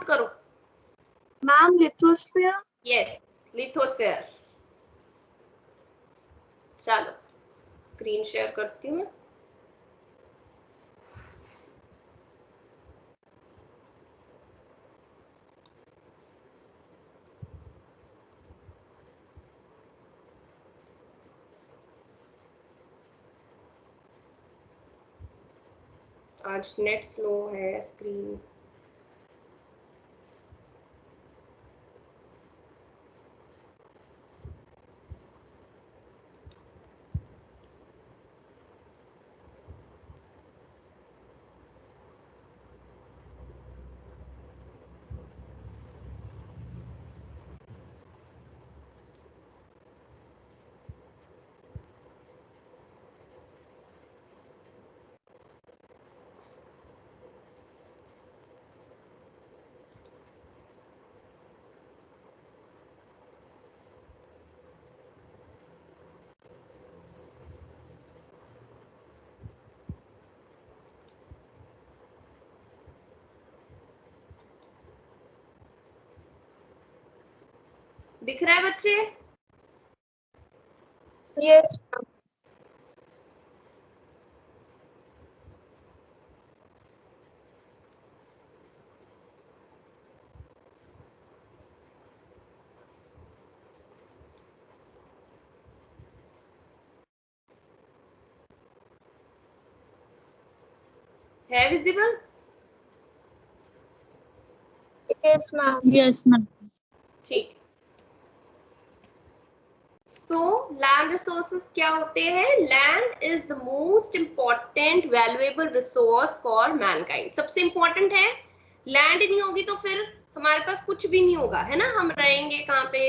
Put करो। Ma'am lithosphere. Yes, lithosphere. चलो screen share करती हूँ। आज नेट स्लो है, स्क्रीन दिख रहा है बच्चे? Yes ma'am. है visible? Yes ma'am. Yes ma'am. ठीक। सो लैंड रिसोर्सेज क्या होते हैं? Land is the most important valuable resource for mankind. सबसे इंपॉर्टेंट है। लैंड नहीं होगी तो फिर हमारे पास कुछ भी नहीं होगा, है ना। हम रहेंगे कहाँ पे?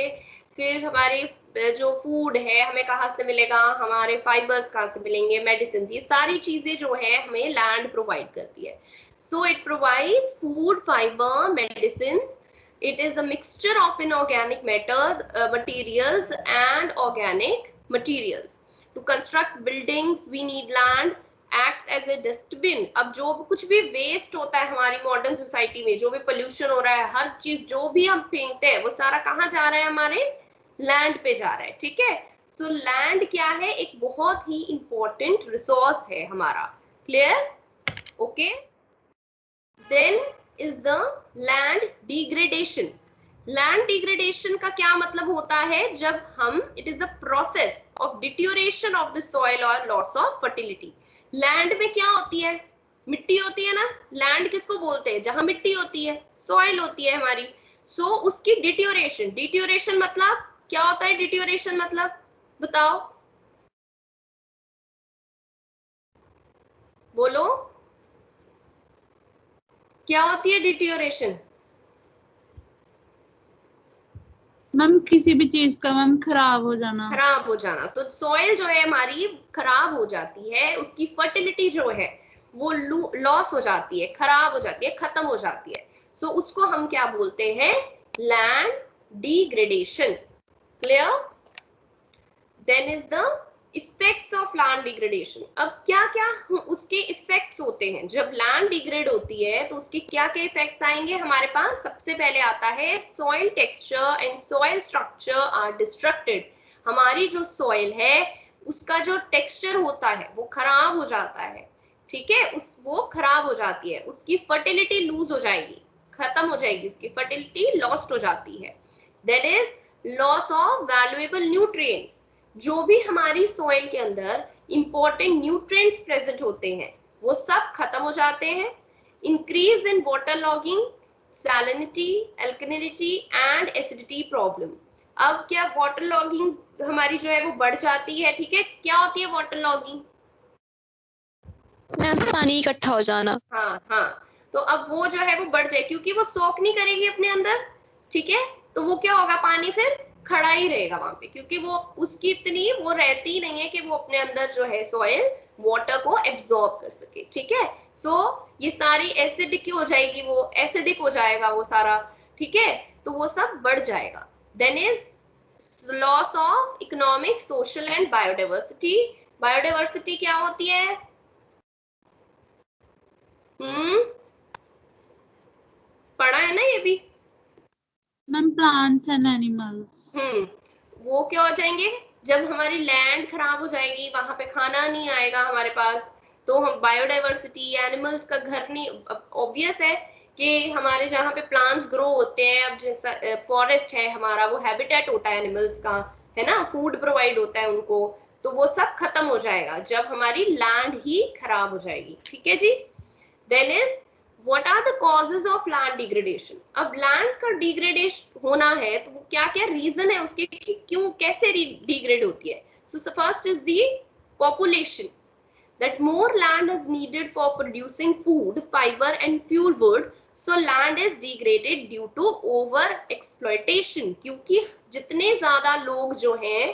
फिर हमारे जो फूड है हमें कहाँ से मिलेगा, हमारे फाइबर्स कहाँ से मिलेंगे, मेडिसिन, ये सारी चीजें जो है हमें लैंड प्रोवाइड करती है। So it provides food, fibre, medicine. It is a mixture of inorganic matters, materials and organic materials. To construct buildings, we need land. Acts as a dustbin. अब जो कुछ भी वेस्ट होता है हमारी मॉडर्न सोसाइटी में, जो भी पोल्यूशन हो रहा है, हर चीज जो भी हम फेंकते हैं वो सारा कहाँ जा रहा है? हमारे लैंड पे जा रहा है, ठीक है। सो लैंड क्या है? एक बहुत ही इंपॉर्टेंट रिसोर्स है हमारा। Clear? Okay. Then is the land degradation. Land degradation का क्या मतलब होता है? जब हम, it is the process of deterioration of the soil और लॉस ऑफ फर्टिलिटी। लैंड में क्या होती है? मिट्टी होती है ना। लैंड किसको बोलते हैं? जहां मिट्टी होती है, सॉइल होती है हमारी। सो उसकी डिट्योरेशन, डिट्योरेशन मतलब क्या होता है? डिट्योरेशन मतलब बताओ, बोलो क्या होती है डिट्योरेशन? मैम किसी भी चीज का मैम खराब हो जाना। खराब हो जाना। तो सॉइल जो है हमारी खराब हो जाती है, उसकी फर्टिलिटी जो है वो लॉस हो जाती है, खराब हो जाती है, खत्म हो जाती है। सो उसको हम क्या बोलते हैं? Land degradation. Clear? Then is the effects of land degradation. अब क्या क्या उसके इफेक्ट्स होते हैं जब लैंड डिग्रेड होती है? तो उसके क्या क्या इफेक्ट्स आएंगे हमारे पास? सबसे पहले आता है soil texture and soil structure are destructed. हमारी जो सॉइल है उसका जो टेक्सचर होता है वो खराब हो जाता है, ठीक है। वो खराब हो जाती है, उसकी फर्टिलिटी लूज हो जाएगी, खत्म हो जाएगी, उसकी फर्टिलिटी लॉस्ट हो जाती है। There is loss of valuable nutrients. जो भी हमारी सॉइल के अंदर इंपॉर्टेंट न्यूट्रिएंट्स प्रेजेंट होते हैं वो सब खत्म हो जाते हैं। Increase in water logging, salinity, alkalinity and acidity problem. अब क्या वाटर लॉगिंग हमारी जो है वो बढ़ जाती है, ठीक है। क्या होती है वाटर लॉगिंग? मैम पानी इकट्ठा हो जाना। हाँ हाँ। तो अब वो जो है वो बढ़ जाए क्योंकि वो सोक नहीं करेगी अपने अंदर, ठीक है। तो वो क्या होगा? पानी फिर खड़ा ही रहेगा वहां पे, क्योंकि वो उसकी इतनी वो रहती नहीं है कि वो अपने अंदर जो है सॉइल वाटर को एब्जॉर्ब कर सके, ठीक है। सो ये सारी एसिडिक हो जाएगी, वो एसिडिक हो जाएगा वो सारा, ठीक है। तो वो सब बढ़ जाएगा। Then is loss of economic, social and biodiversity. Biodiversity क्या होती है? पढ़ा है ना ये भी? Plants and animals. वो क्या हो जाएंगे, जब हमारी लैंड खराब हो जाएगी, वहां पे खाना नहीं आएगा हमारे पास, तो हम बायोडाइवर्सिटी, एनिमल्स का घर नहीं, ऑब्वियस है कि हमारे जहाँ पे प्लांट्स ग्रो होते हैं, अब जैसा फॉरेस्ट है हमारा, वो हैबिटेट होता है एनिमल्स का, है ना, फूड प्रोवाइड होता है उनको, तो वो सब खत्म हो जाएगा जब हमारी लैंड ही खराब हो जाएगी। ठीक है जी। Then is what are the causes of land degradation. अब लैंड का डिग्रेडेशन होना है तो वो क्या क्या रीजन है उसके, क्यों कैसे डिग्रेड होती है। सो first is the population, that more land is needed for producing food, fiber and fuel wood, so land is degraded due to over exploitation। क्योंकि जितने ज्यादा लोग जो हैं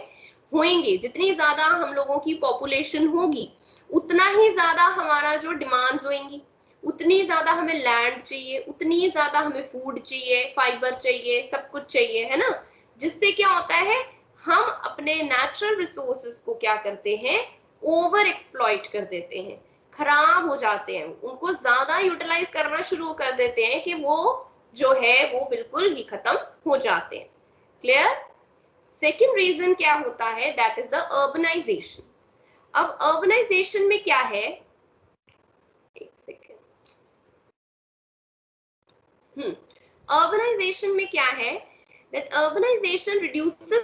होंगे, जितनी ज्यादा हम लोगों की पॉपुलेशन होगी, उतना ही ज्यादा हमारा जो डिमांड्स होंगी, उतनी ज्यादा हमें लैंड चाहिए, उतनी ज्यादा हमें फूड चाहिए, फाइबर चाहिए, सब कुछ चाहिए, है ना। जिससे क्या होता है, हम अपने नेचुरल रिसोर्सेज को क्या करते हैं, ओवर एक्सप्लॉइट कर देते हैं, खराब हो जाते हैं, उनको ज्यादा यूटिलाइज करना शुरू कर देते हैं कि वो जो है वो बिल्कुल ही खत्म हो जाते हैं। क्लियर। सेकेंड रीजन क्या होता है, दैट इज द अर्बनाइजेशन। अब अर्बनाइजेशन में क्या है, एक सेकेंड, अर्बनाइजेशन में क्या है, that urbanisation reduces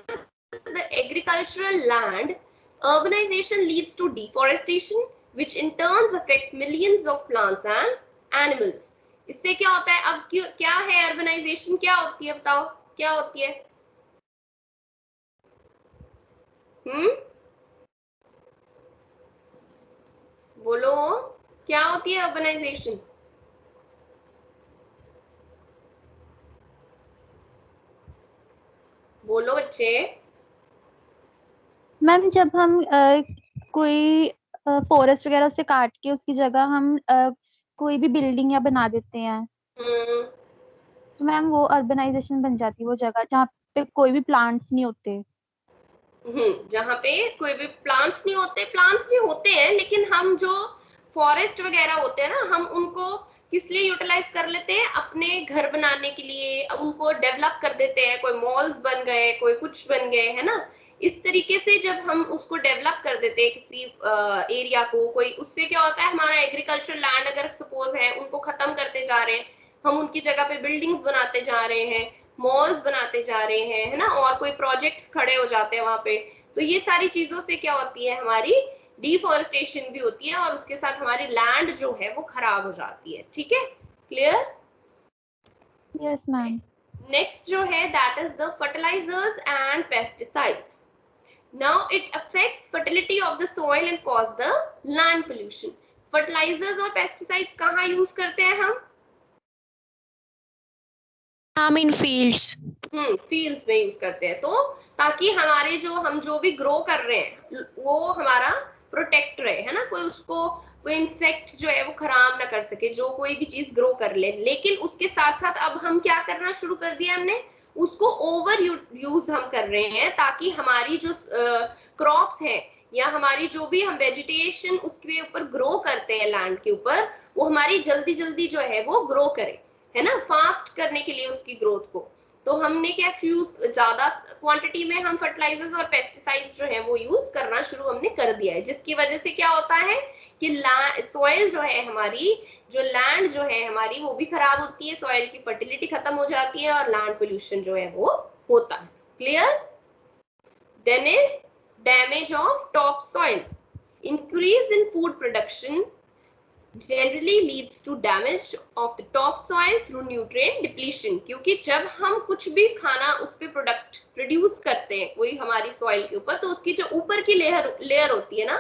the agricultural land. Urbanization leads to deforestation, which in turn affect millions of plants and animals. इससे क्या होता है, अब क्या है urbanization, क्या होती है, बताओ क्या होती है। बोलो क्या होती है urbanization। बोलो बच्चे। मैम जब हम कोई फॉरेस्ट वगैरह से काट के उसकी जगह हम कोई भी बिल्डिंग या बना देते हैं, तो मैम वो अर्बनाइजेशन बन जाती है, वो जगह जहाँ पे कोई भी प्लांट्स नहीं होते। जहाँ पे कोई भी प्लांट्स नहीं होते, प्लांट्स भी होते हैं लेकिन हम जो फॉरेस्ट वगैरह होते हैं ना, हम उनको किस लिए यूटिलाइज कर लेते हैं, अपने घर बनाने के लिए, उनको डेवलप कर देते हैं, कोई मॉल्स बन गए, कोई कुछ बन गए, है ना। इस तरीके से जब हम उसको डेवलप कर देते हैं किसी एरिया को, कोई, उससे क्या होता है, हमारा एग्रीकल्चर लैंड अगर सपोज है, उनको खत्म करते जा रहे हैं हम, उनकी जगह पे बिल्डिंग्स बनाते जा रहे हैं, मॉल्स बनाते जा रहे हैं, है ना, और कोई प्रोजेक्ट्स खड़े हो जाते हैं वहां पे, तो ये सारी चीजों से क्या होती है, हमारी डिफॉरेस्टेशन भी होती है और उसके साथ हमारी लैंड जो है वो खराब हो जाती है। ठीक है, क्लियर। Yes ma'am. नेक्स्ट जो है that is the fertilisers and pesticides. Now it affects fertility of the soil and cause the land pollution. Fertilisers और पेस्टिसाइड्स कहाँ यूज करते हैं हम, इन फील्ड्स। फील्ड्स में यूज करते हैं, तो ताकि हमारे जो हम जो भी ग्रो कर रहे हैं वो हमारा प्रोटेक्ट रहे, है ना, कोई उसको कोई इंसेक्ट जो है वो खराब ना कर सके, जो कोई भी चीज ग्रो कर ले। लेकिन उसके साथ साथ अब हम क्या करना शुरू कर दिया, हमने उसको ओवर यूज हम कर रहे हैं, ताकि हमारी जो क्रॉप्स है या हमारी जो भी हम वेजिटेशन उसके ऊपर ग्रो करते हैं लैंड के ऊपर, वो हमारी जल्दी जल्दी जो है वो ग्रो करे, है ना, फास्ट करने के लिए उसकी ग्रोथ को। तो हमने क्या यूज, ज्यादा क्वांटिटी में हम फर्टिलाइजर्स और पेस्टिसाइड्स जो है वो यूज करना शुरू हमने कर दिया है, जिसकी वजह से क्या होता है कि सॉइल जो है हमारी, जो लैंड जो है हमारी, वो भी खराब होती है, सॉइल की फर्टिलिटी खत्म हो जाती है और लैंड पोल्यूशन जो है वो होता है। Clear. Then is damage of top soil. Increase in food production generally leads to damage of the topsoil through nutrient depletion। क्योंकि जब हम कुछ भी खाना उस पे प्रोडक्ट प्रोड्यूस करते हैं कोई हमारी सॉइल के ऊपर, तो उसकी जो ऊपर की लेयर होती है ना,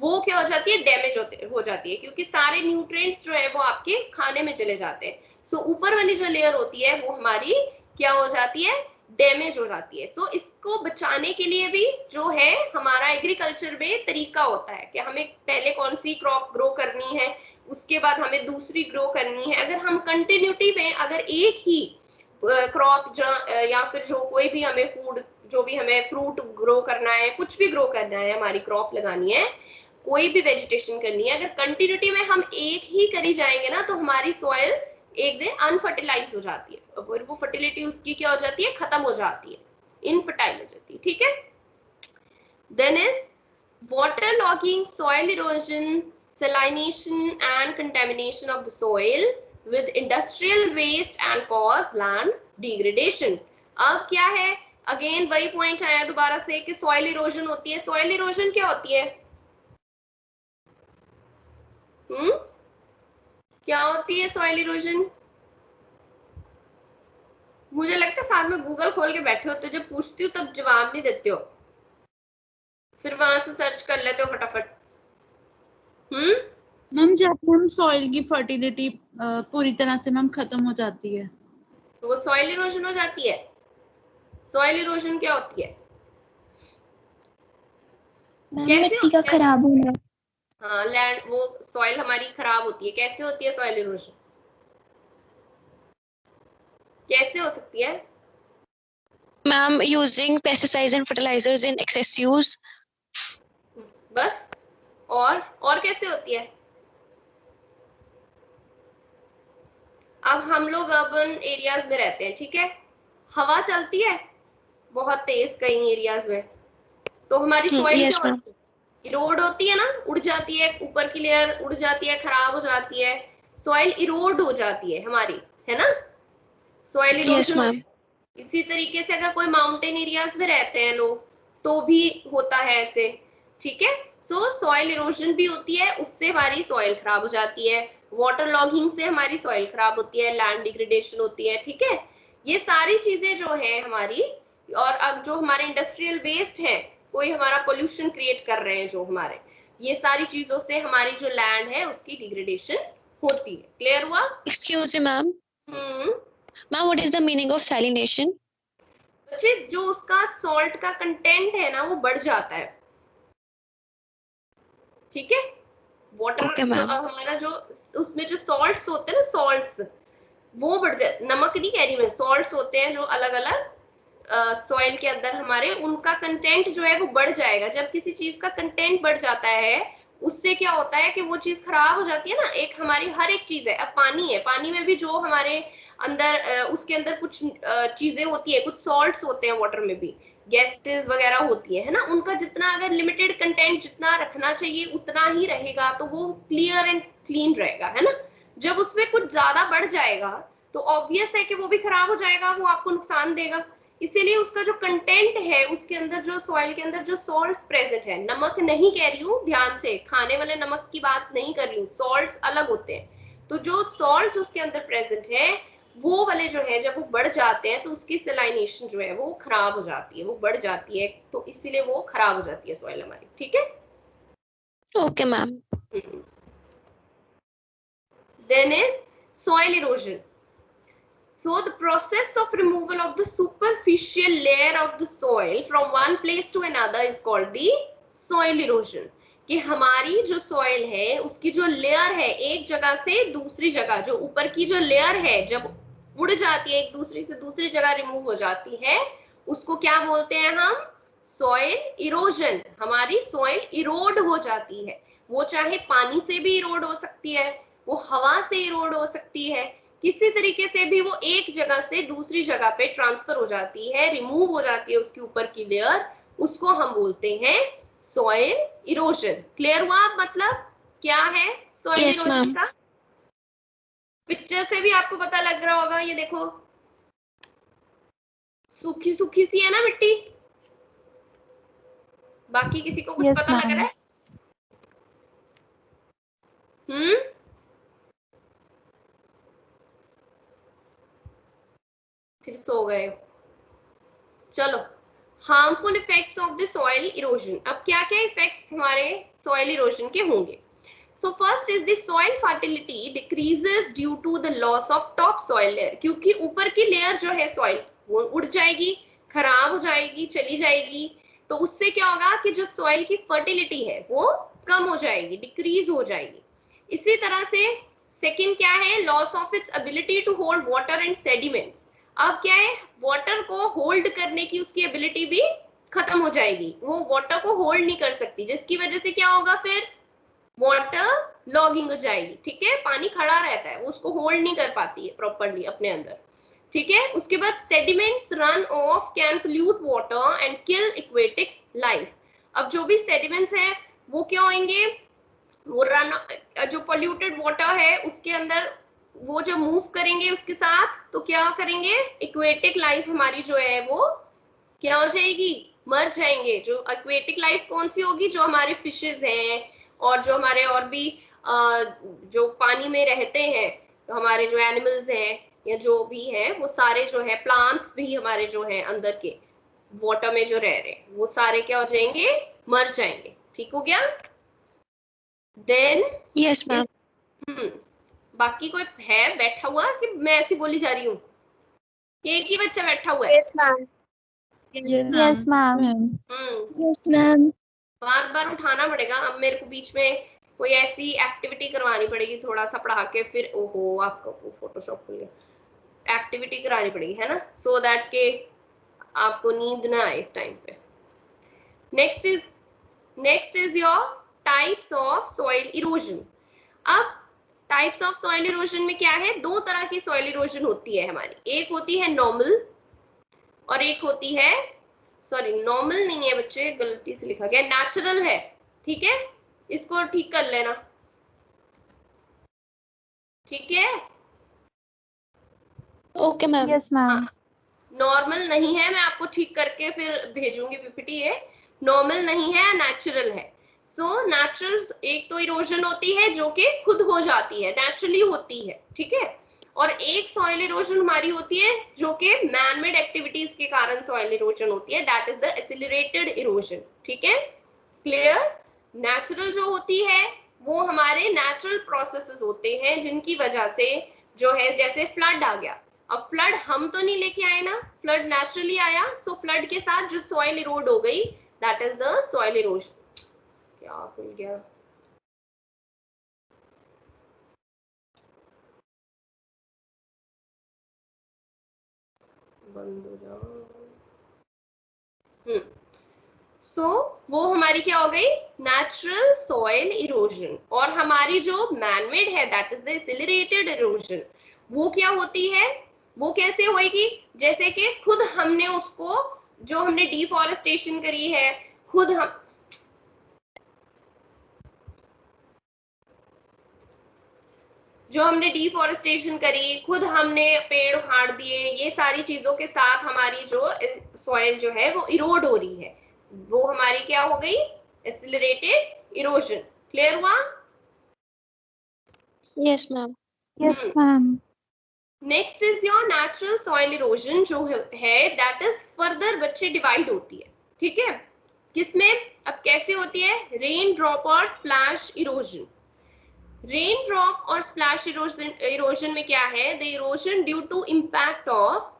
वो क्या हो जाती है, डैमेज हो जाती है, क्योंकि सारे न्यूट्रिएंट्स जो है वो आपके खाने में चले जाते हैं। सो ऊपर वाली जो लेयर होती है वो हमारी क्या हो जाती है, डैमेज हो जाती है। सो इसको बचाने के लिए भी जो है हमारा एग्रीकल्चर में तरीका होता है कि हमें पहले कौन सी क्रॉप ग्रो करनी है, उसके बाद हमें दूसरी ग्रो करनी है। अगर हम कंटिन्यूटी में अगर एक ही क्रॉप या फिर जो कोई भी हमें फूड, जो भी हमें फ्रूट ग्रो करना है, कुछ भी ग्रो करना है, हमारी क्रॉप लगानी है, कोई भी वेजिटेशन करनी है, अगर कंटिन्यूटी में हम एक ही करी जाएंगे ना, तो हमारी सॉइल एक दिन अनफर्टिलाइज हो जाती है, और वो फर्टिलिटी उसकी क्या हो जाती है, खत्म हो जाती है, इनफर्टाइल हो जाती है, ठीक है। Then is waterlogging, soil erosion, salination and contamination of the soil with industrial waste and cause land degradation. अब क्या है, अगेन वही पॉइंट आया दोबारा से कि सॉइल इरोजन होती है। सॉइल इरोजन क्या होती है? क्या होती है सॉइल इरोजन? मुझे लगता है साथ में गूगल खोल के बैठे होते हो, जब पूछती हूँ तब जवाब नहीं देते हो, फिर वहां से सर्च कर लेते हो फटाफट। मैम जब हम सॉइल की फर्टिलिटी पूरी तरह से मैम खत्म हो जाती है तो वो सॉइल इरोजन हो जाती है। सॉइल इरोजन क्या होती है? कैसे मिट्टी का खराब होना। हाँ, लैंड, वो सॉइल हमारी खराब होती है। कैसे होती है सॉइल इरोजन? कैसे हो सकती है? Ma'am, using pesticides and fertilizers in excess use. बस? और कैसे होती है? अब हम लोग अर्बन एरियाज में रहते हैं, ठीक है, हवा चलती है बहुत तेज कई एरियाज में, तो हमारी सॉइल Yes, क्या ma'am. होती है? इरोड होती है ना, उड़ जाती है, ऊपर की लेयर उड़ जाती है, खराब हो जाती है, सॉइल इरोड हो जाती है हमारी, है ना, सॉइल Yes, इरोजन। ma'am. इसी तरीके से अगर कोई माउंटेन एरियाज में रहते हैं लोग तो भी होता है ऐसे, ठीक है। सो सॉइल इरोजन भी होती है, उससे हमारी सॉइल खराब हो जाती है। वाटर लॉगिंग से हमारी सॉइल खराब होती है, लैंड डिग्रेडेशन होती है, ठीक है। ये सारी चीजें जो है हमारी, और अब जो हमारे इंडस्ट्रियल वेस्ट है, कोई हमारा पोल्यूशन क्रिएट कर रहे हैं जो हमारे, ये सारी चीजों से हमारी जो लैंड है उसकी डिग्रेडेशन होती है। क्लियर हुआ? Excuse me, ma'am. Ma'am, what is the meaning of salination? बच्चे, जो उसका सॉल्ट का कंटेंट है ना वो बढ़ जाता है, ठीक है। वाटर Okay, जो ma'am. हमारा जो उसमें जो सॉल्ट्स होते हैं ना, सॉल्ट्स वो बढ़ जाते, नमक नहीं कह रही मैं, सॉल्ट्स होते हैं जो अलग अलग सॉइल के अंदर हमारे, उनका कंटेंट जो है वो बढ़ जाएगा। जब किसी चीज का कंटेंट बढ़ जाता है उससे क्या होता है कि वो चीज खराब हो जाती है ना। एक हमारी हर एक चीज है, अब पानी है, पानी में भी जो हमारे अंदर उसके अंदर कुछ चीजें होती है, कुछ सॉल्ट्स होते हैं, वाटर में भी गैसेस वगैरह होती है ना, उनका जितना अगर लिमिटेड कंटेंट जितना रखना चाहिए उतना ही रहेगा तो वो क्लियर एंड क्लीन रहेगा, है ना। जब उसमें कुछ ज्यादा बढ़ जाएगा तो ऑब्वियस है कि वो भी खराब हो जाएगा, वो आपको नुकसान देगा। इसीलिए उसका जो कंटेंट है उसके अंदर, जो सॉइल के अंदर जो सॉल्ट्स प्रेजेंट है, नमक नहीं कह रही हूँ, ध्यान से, खाने वाले नमक की बात नहीं कर रही हूँ, सॉल्ट्स अलग होते हैं। तो जो सॉल्ट्स उसके अंदर प्रेजेंट है वो वाले जो है, जब वो बढ़ जाते हैं तो उसकी सलाइनेशन जो है वो खराब हो जाती है, वो बढ़ जाती है, तो इसीलिए वो खराब हो जाती है सॉइल हमारी, ठीक है। Okay, ma'am. Then is soil erosion. So the process of removal of the superficial layer of the soil from one place to another is called the soil erosion. कि हमारी जो सॉइल है उसकी जो लेयर है एक जगह से दूसरी जगह, जो ऊपर की जो लेयर है जब उड़ जाती है एक दूसरी से दूसरी जगह रिमूव हो जाती है, उसको क्या बोलते हैं हम? Soil erosion. हमारी सॉइल इरोड हो जाती है, वो चाहे पानी से भी इरोड हो सकती है, वो हवा से इरोड हो सकती है, किसी तरीके से भी वो एक जगह से दूसरी जगह पे ट्रांसफर हो जाती है, रिमूव हो जाती है उसकी ऊपर की लेयर, उसको हम बोलते हैं सॉइल इरोजन। क्लियर हुआ? मतलब क्या है सॉइल Yes, इरोजन ma'am. का? पिक्चर से भी आपको पता लग रहा होगा, ये देखो सूखी सूखी सी है ना मिट्टी। बाकी किसी को कुछ Yes, पता लग ma'am. रहा है? फिर सो गए। चलो, harmful effects of the soil erosion. अब क्या क्या इफेक्ट्स हमारे सॉइल इरोजन के होंगे? So first is the soil fertility decreases due to the loss of top soil layer. क्योंकि ऊपर की लेयर जो है सॉइल वो उड़ जाएगी, खराब हो जाएगी, चली जाएगी, तो उससे क्या होगा कि जो सॉइल की फर्टिलिटी है वो कम हो जाएगी, डिक्रीज हो जाएगी। इसी तरह से सेकंड क्या है? Loss of its ability to hold water and sediments. अब क्या है? वाटर को होल्ड करने की उसकी एबिलिटी भी खत्म हो जाएगी, वो वाटर को होल्ड नहीं कर सकती, जिसकी वजह से क्या होगा? फिर वाटर लॉगिंग हो जाएगी, ठीक है, पानी खड़ा रहता है, वो उसको होल्ड नहीं कर पाती है प्रॉपरली अपने अंदर, ठीक है। उसके बाद sediments run of can pollute water and kill aquatic life. अब जो भी सेडिमेंट्स हैं वो क्या होंगे, वो रन, जो पोल्यूटेड वाटर है उसके अंदर वो जब मूव करेंगे उसके साथ तो क्या करेंगे, एक्वेटिक लाइफ हमारी जो है वो क्या हो जाएगी, मर जाएंगे। जो एक्वेटिक लाइफ कौन सी होगी, जो हमारे फिशेज हैं और जो हमारे और भी जो पानी में रहते हैं, तो हमारे जो एनिमल्स हैं या जो भी है वो सारे जो है, प्लांट्स भी हमारे जो है अंदर के वाटर में जो रह रहे हैं वो सारे क्या हो जाएंगे, मर जाएंगे। ठीक हो गया। Then yes ma'am. बाकी कोई है बैठा हुआ कि मैं ऐसी बोली जा रही हूँ, एक ही बच्चा बैठा हुआ है? Yes, ma'am. Yes ma'am. Yes, ma'am. बार बार उठाना पड़ेगा। अब मेरे को बीच में कोई ऐसी एक्टिविटी करवानी पड़ेगी, थोड़ा सा पढ़ा के फिर ओहो आपका फोटोशॉप खुल गया, एक्टिविटी करानी पड़ेगी, है ना, सो दैट के आपको नींद ना आए इस टाइम पे। Next is your types of soil erosion. अब टाइप्स ऑफ सॉइल इरोजन में क्या है, दो तरह की सॉइल इरोजन होती है हमारी, एक होती है नॉर्मल और एक होती है, सॉरी नॉर्मल नहीं है बच्चे, गलती से लिखा गया, नेचुरल है, ठीक है, इसको ठीक कर लेना, ठीक है। Okay ma'am. Yes ma'am. Normal नहीं है, मैं आपको ठीक करके फिर भेजूंगी पीपीटी, है नॉर्मल नहीं है, नेचुरल है। सो नेचुरल एक तो इरोजन होती है जो कि खुद हो जाती है, नेचुरली होती है, ठीक है, और एक सॉइल इरोजन हमारी होती है जो कि मैन मेड एक्टिविटीज के कारण सॉइल इरोजन होती है, that is the accelerated erosion, ठीक है, क्लियर। नेचुरल जो होती है वो हमारे नेचुरल प्रोसेसेस होते हैं जिनकी वजह से जो है, जैसे फ्लड आ गया, अब फ्लड हम तो नहीं लेके आए ना, फ्लड नेचुरली आया, सो फ्लड के साथ जो सॉइल इरोड हो गई that is the soil erosion. क्या भूल गया, बंद हो जाओ। सो वो हमारी क्या हो गई, नेचुरल सॉइल इरोजन। और हमारी जो मैनमेड है that is the accelerated erosion, वो क्या होती है, वो कैसे होएगी, जैसे कि खुद हमने उसको, जो हमने डिफॉरेस्टेशन करी है, खुद हम जो हमने डिफॉरेस्टेशन करी, खुद हमने पेड़ उखाड़ दिए, ये सारी चीजों के साथ हमारी जो सॉइल जो है वो इरोड हो रही है, वो हमारी क्या हो गई, एक्सीलरेटेड इरोजन। क्लियर हुआ? Yes ma'am. Yes ma'am. Next is your natural soil erosion, जो है दैट इज फर्दर बच्चे डिवाइड होती है, ठीक है, किसमें, अब कैसे होती है, रेन ड्रॉप और स्प्लैश इरोजन। रेन ड्रॉप और स्प्लैश इरोजन में क्या है, the erosion due to impact of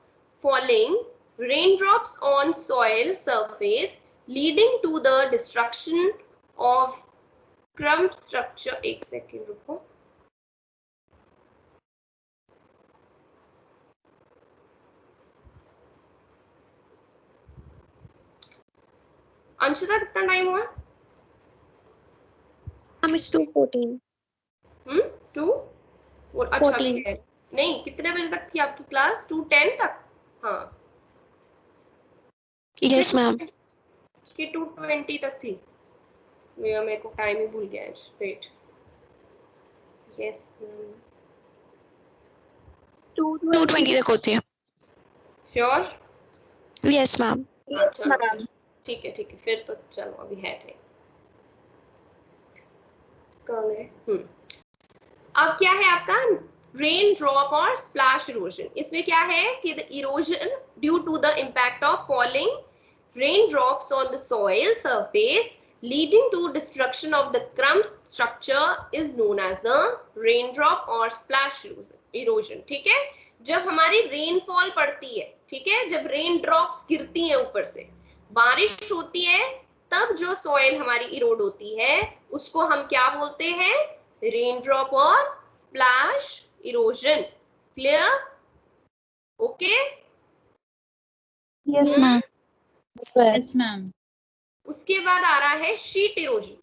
falling raindrops on soil surface leading to the destruction of crumb structure. एक सेकेंड रुको, अंशिता कितना टाइम हुआ? Ma'am it's 2:14। 2 और अच्छा 14। है। नहीं, कितने बजे तक थी आपकी क्लास, 2:10 तक? हाँ यस मैम। कि 2:20 तक थी, मेरे को टाइम ही भूल गया है, वेट, यस 2:20 तक होती है। Sure? Yes ma'am. Yes, ma'am. ठीक है फिर तो चलो अभी है टाइम। कौन है? अब क्या है आपका रेन ड्रॉप और स्प्लैश इरोजन। इसमें क्या है कि the erosion due to the impact of falling rain drops on the soil surface leading to destruction of the crumb structure is known as the raindrop or splash erosion। ठीक है, जब हमारी rainfall पड़ती है, ठीक है, जब रेन ड्रॉप्स गिरती हैं ऊपर से, बारिश होती है, तब जो सॉइल हमारी इरोड होती है उसको हम क्या बोलते हैं, रेनड्रॉप और splash erosion. Clear? Okay. Yes ma'am. Yes ma'am. उसके बाद आ रहा है शीट इरोजन।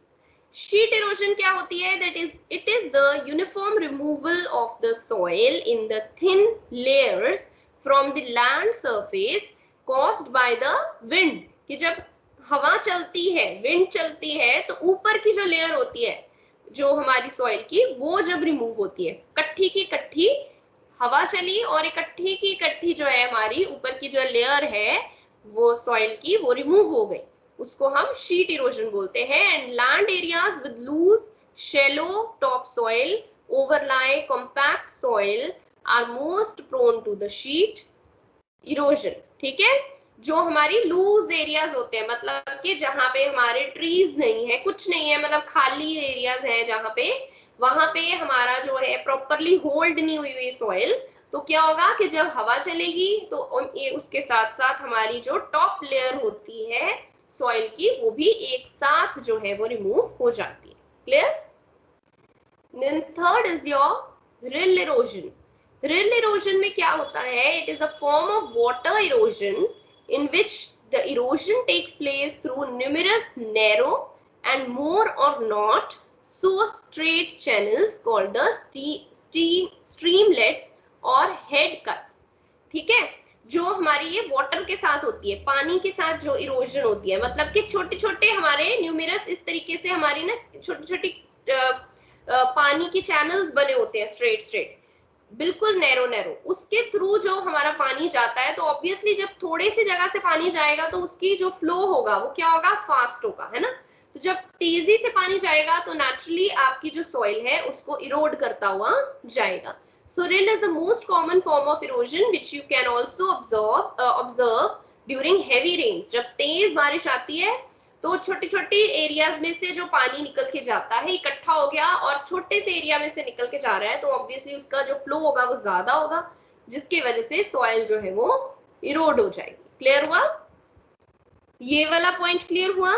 शीट इरोजन क्या होती है? That is it is the uniform removal of the soil in the thin layers from the land surface caused by the wind. कि जब हवा चलती है, विंड चलती है, तो ऊपर की जो लेयर होती है जो हमारी सॉइल की, वो जब रिमूव होती है, कट्ठी की कट्ठी हवा चली और इकट्ठी की इकट्ठी जो है हमारी ऊपर की जो लेयर है वो सॉइल की, वो रिमूव हो गई, उसको हम शीट इरोजन बोलते हैं। And land areas with loose shallow top soil overlie compact soil are most prone to the sheet erosion. ठीक है, जो हमारी लूज एरियाज होते हैं, मतलब कि जहां पे हमारे ट्रीज नहीं है, कुछ नहीं है, मतलब खाली एरियाज है जहां पे, वहां पे हमारा जो है प्रॉपरली होल्ड नहीं हुई हुई सॉइल, तो क्या होगा कि जब हवा चलेगी तो उसके साथ साथ हमारी जो टॉप लेयर होती है सॉइल की, वो भी एक साथ जो है वो रिमूव हो जाती है। Clear? Then third is your rill erosion. Rill erosion में क्या होता है? It is a form of water erosion in which the erosion takes place through numerous narrow and more or not so straight channels called the streamlets or head cuts। ठीक है, जो हमारी ये water के साथ होती है, पानी के साथ जो इरोजन होती है, मतलब कि छोटे छोटे हमारे न्यूमेरस इस तरीके से हमारी ना छोटी छोटी पानी की चैनल्स बने होते हैं, स्ट्रेट स्ट्रेट, बिल्कुल नैरो नैरो, उसके थ्रू जो हमारा पानी जाता है, तो ऑब्वियसली जब थोड़े सी जगह से पानी जाएगा तो उसकी जो फ्लो होगा वो क्या होगा? फास्ट होगा, है ना। तो जब तेजी से पानी जाएगा तो नेचुरली आपकी जो सॉइल है उसको इरोड करता हुआ जाएगा। So rill is the most common form of erosion which you can also observe during heavy rains. जब तेज बारिश आती है तो छोटी छोटी एरियाज में से जो पानी निकल के जाता है, इकट्ठा हो गया और छोटे से एरिया में से निकल के जा रहा है, तो ऑब्वियसली उसका जो फ्लो होगा वो ज्यादा होगा, जिसकी वजह से सॉइल जो है वो इरोड हो जाएगी। क्लियर हुआ? ये वाला पॉइंट क्लियर हुआ?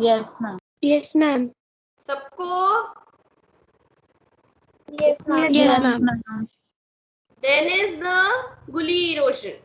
Yes ma'am. Yes, ma'am. सबको? Yes, ma'am. Yes, ma'am. Then is the gully erosion.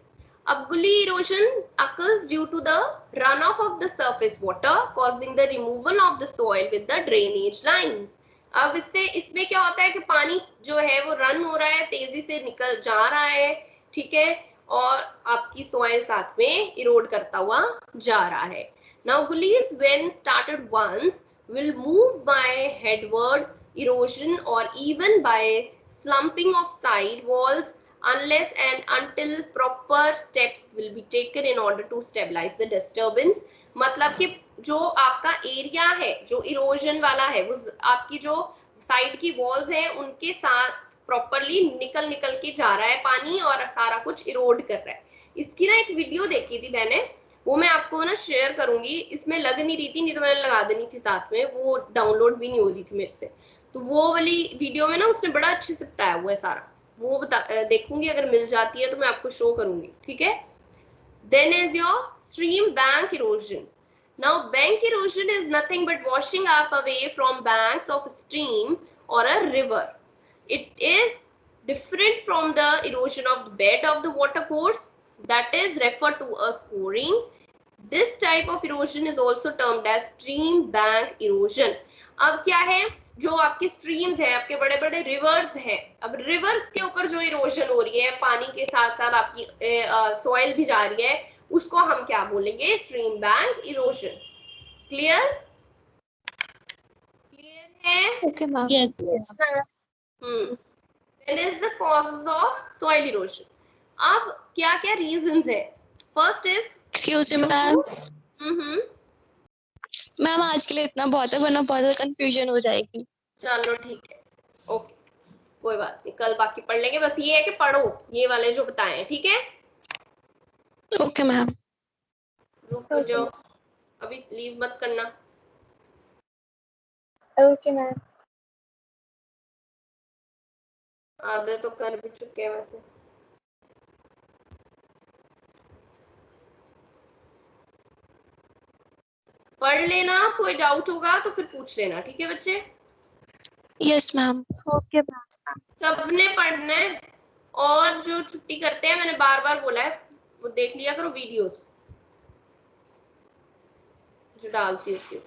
अब gully erosion occurs due to the runoff of the surface water causing the removal of the soil with the drainage lines। अब इसमें क्या होता है कि पानी जो है वो रन हो रहा है, तेजी से निकल जा रहा है, ठीक है, और आपकी सॉइल साथ में इरोड करता हुआ जा रहा है। Now gullies when started once will move by headward erosion or even by slumping of side walls unless and until proper steps will be taken in order to stabilize the disturbance। मतलब कि जो आपका area है जो erosion वाला है, वो आपकी जो साइड की वॉल्स है उनके साथ प्रॉपरली निकल निकल के जा रहा है पानी और सारा कुछ इरोड कर रहा है। इसकी ना एक वीडियो देखी थी मैंने, वो मैं आपको ना शेयर करूंगी, इसमें लग नहीं रही थी, नहीं तो मैंने लगा देनी थी साथ में, वो डाउनलोड भी नहीं हो रही थी मेरे से, तो वो वाली वीडियो में ना उसने बड़ा अच्छे से बताया हुआ है सारा, वो देखूंगी, अगर मिल जाती है तो मैं आपको शो करूंगी। ठीक है, then is your stream bank erosion. Now bank erosion is nothing but washing up away from banks of stream और a river. It is different from the erosion of the bed of the water course, that is referred to as scoring। This type of erosion is also termed as stream bank erosion। अब क्या है, जो आपके streams हैं, आपके बड़े बड़े reverse हैं, अब रिवर्स के ऊपर जो इरोजन हो रही है, पानी के साथ साथ आपकी सॉइल भी जा रही है, उसको हम क्या बोलेंगे? Stream bank erosion. Clear? Clear है? Okay, ma'am. Yes Yes, ma'am. Then is the causes of soil erosion। अब क्या क्या रीजंस है? First is Excuse me, ma'am. Ma'am आज के लिए इतना बहुत है, वरना बहुत कंफ्यूजन हो जाएगी। चलो ठीक है, ओके, कोई बात नहीं, कल बाकी पढ़ लेंगे। बस ये है कि पढ़ो ये वाले जो बताए हैं, ठीक है। Okay ma'am. रुक जाओ, अभी लीव मत करना। Okay, ma'am. आधे तो कर भी चुके हैं वैसे। पढ़ लेना, कोई डाउट होगा तो फिर पूछ लेना, ठीक है बच्चे? Yes ma'am. Okay ma'am. सबने पढ़ना है, और जो छुट्टी करते हैं, मैंने बार बार बोला है, वो देख लिया करो वीडियोस जो डालती होती हूँ।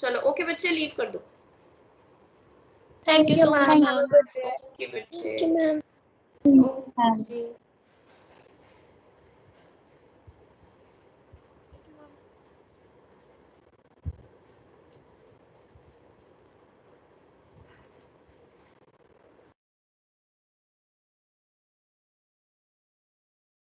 चलो ओके बच्चे, लीव कर दो। Thank you so much, ma'am. ma'am. Okay बच्चे, थैंक यू मैम। ओके।